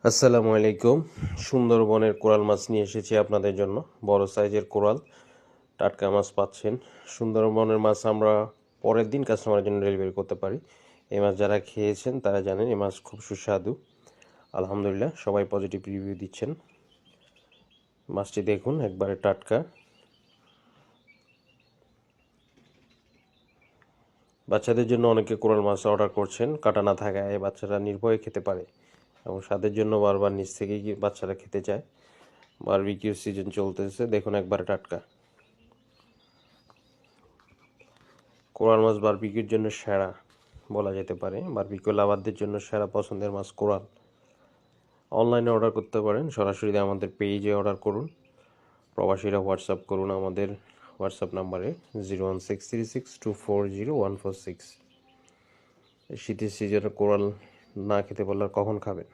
আসসালামু আলাইকুম। সুন্দরবনের কোরাল মাছ নিয়ে এসেছি আপনাদের জন্য। বড় সাইজের কোরাল, টাটকা মাছ পাচ্ছেন। সুন্দরবনের মাছ আমরা পরের দিন কাস্টমারের জন্য ডেলিভারি করতে পারি। এই মাছ যারা খেয়েছেন তারা জানেন এই মাছ খুব সুস্বাদু। আলহামদুলিল্লাহ, সবাই পজিটিভ রিভিউ দিচ্ছেন। মাছটি দেখুন, একবারে টাটকা। বাচ্চাদের জন্য অনেকে কোরাল মাছ অর্ডার করছেন, কাটা না থাকায় বাচ্চারা নির্ভয়ে খেতে পারে এবং স্বাদের জন্য বারবার নিচ থেকেই বাচ্চারা খেতে চায়। বারবিকিউ সিজন চলতেছে, দেখুন একবারে টাটকা। কোরাল মাছ বারবিকিউর জন্য সেরা বলা যেতে পারে। বারবিকিউ লাভারদের জন্য সেরা পছন্দের মাছ কোরাল। অনলাইনে অর্ডার করতে পারেন, সরাসরি আমাদের পেজে অর্ডার করুন। প্রবাসীরা হোয়াটসঅ্যাপ করুন আমাদের হোয়াটসঅ্যাপ নাম্বারে 01636240146। শীতের সিজনে কোরাল না খেতে পারলে কখন খাবেন?